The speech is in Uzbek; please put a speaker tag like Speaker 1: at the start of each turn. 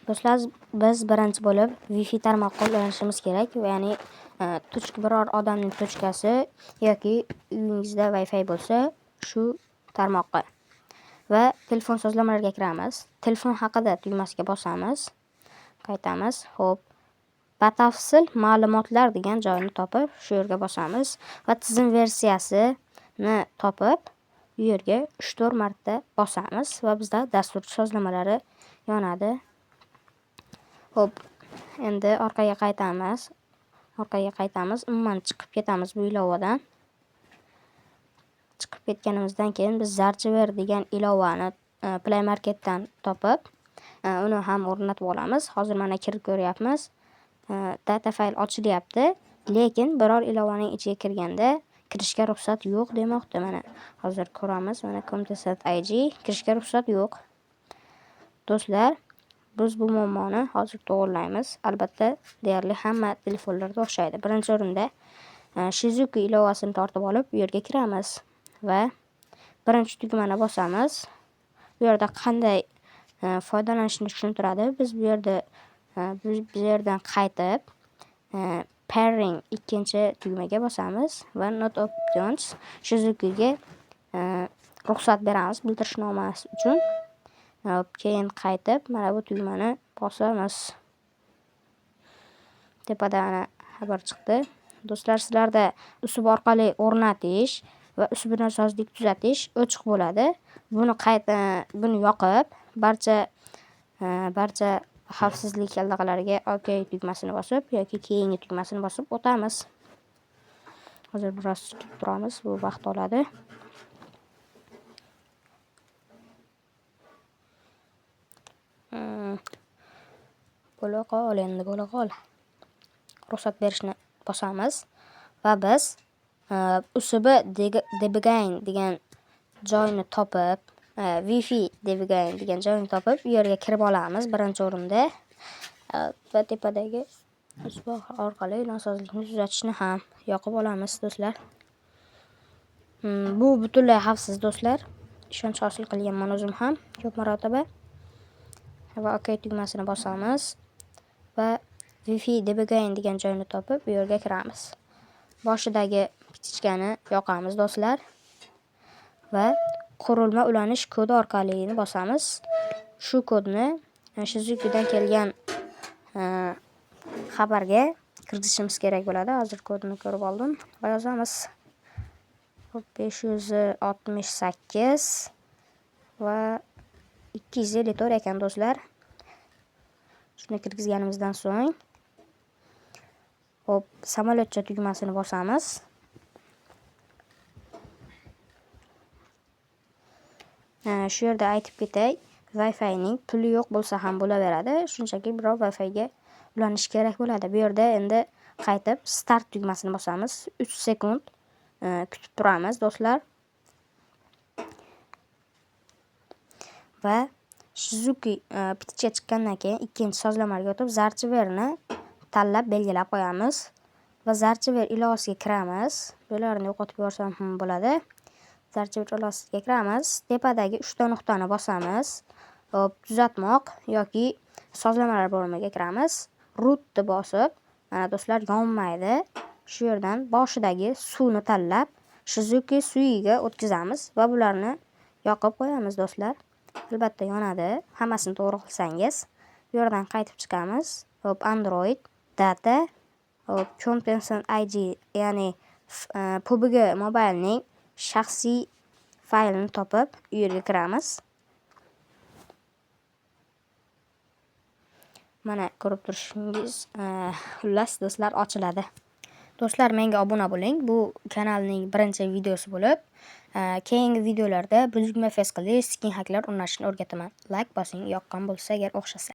Speaker 1: Do'stlar, biz birinchi bo'lib Wi-Fi tarmoqqa ulanishimiz kerak. Ya'ni biror odamning tochkasi yoki uyingizda Wi-Fi bo'lsa, shu tarmoqqa va telefon sozlamalarga kiramiz. Telefon haqida tugmasiga bosamiz. Qaytamiz. Xo'p. Batafsil ma'lumotlar degan joyni topib, shu yerga bosamiz va tizim versiyasini topib, bu yerga 3-4 marta bosamiz va bizda dastur sozlamalari yonadi. Xo'p, endi orqaga qaytamiz. Umuman chiqib ketamiz bu ilovadan. Chiqib ketganimizdan keyin biz Zarchiver degan ilovani Play Marketdan topib, uni ham o'rnatib olamiz. Hozir mana kirib ko'ryapmiz. Data fayl ochilyapti, lekin biror ilovaning ichiga kirganda kirishga ruxsat yo'q demoqda. Mana hozir ko'ramiz. Mana Comtest.ig kirishga ruxsat yo'q. Do'stlar, biz bu muammoni hozir to'g'rilaymiz. Albatta, deyarli hamma telefonlarda o'xshaydi. Birinchi o'rinda Shizuku ilovasini tortib olib, bu yerga kiramiz va birinchi tugmani bosamiz. Bu yerda qanday foydalanishni tushuntiradi. Biz bu yerdan qaytib pairing ikkinchi tugmaga bosamiz va not options Shizukuga ruxsat beramiz bildirishnomasi uchun. Keyin qaytib mana bu tugmani bosamiz. Tepada xabar chiqdi. Do'stlar, sizlarda uslub orqali o'rnatish va uslubinosozlik tuzatish ochiq bo'ladi. Buni yoqib, barcha xavfsizlik aloqalariga OK tugmasini bosib yoki keyingi tugmasini bosib o'tamiz. Hozir biroz kutib turamiz, bu vaqt oladi. Bo'la qol. Ruxsat berishni bosamiz va biz usubi debigain degan joyni topib, Wi-Fi debigain degan joyni topib, bu yerga kirib olamiz birinchi o'rinda va tepadagi uslub orqali nosozlikni tuzatishni ham yoqib olamiz, do'stlar. Bu butunlay xavfsiz, do'stlar. Ishonch hosil qilganman o'zim ham ko'p marotaba. Va OK tugmasini bosamiz va Wi-Fi debigain degan joyni topib, bu yerga kiramiz. Boshidagi kichikchani yoqamiz, do'stlar. Va qurilma ulanish kodi orqali bosamiz. Shu kodni Shizukudan kelgan xabarga kiritishimiz kerak bo'ladi. Hozir kodini ko'rib oldim va yozamiz. 568 va 254 ekan, do'stlar. Shuni kirgizganimizdan so'ng hop, samolyotcha tugmasini bosamiz. Shu yerda aytib ketay, Wi-Fi ning puli yo'q bo'lsa ham bo'laveradi. Shunchaki biror Wi-Fi ga ulanish kerak bo'ladi. Bu yerda endi qaytib start tugmasini bosamiz. 3 sekund kutib turamiz, do'stlar. Va Shizuku pitchga chiqqandan keyin ikkinchi sozlamaga o'tib Zarchiverni tanlab belgilab qo'yamiz va Zarchiver ilovasiga kiramiz. Bularni yo'qotib yuborsam ham bo'ladi. Zarchiver ilovasiga kiramiz. Tepadagi 3 ta nuqtani bosamiz. Hop, tuzatmoq yoki sozlamalar bo'limiga kiramiz. Rootni bosib, mana do'stlar, yonmaydi. Shu yerdan boshidagi suvni tanlab Shizuku suyiga o'tkazamiz va bularni yoqib qo'yamiz, do'stlar. Albatta yonadi, hammasini to'g'ri qilsangiz. Bu yerdan qaytib chiqamiz. Hop, Android, data, hop, Comtest.ig, ya'ni PUBG Mobile'ning shaxsiy faylini topib, u yerga kiramiz. Mana ko'rib turishingiz, xullas do'stlar, ochiladi. Do'stlar, menga obuna bo'ling. Bu kanalning birinchi videosi bo'lib, keyingi videolarda buyurtma fes qilish, skin haklar o'rnatishni o'rgataman. Like bosing, yoqqan bo'lsa agar o'xshasa.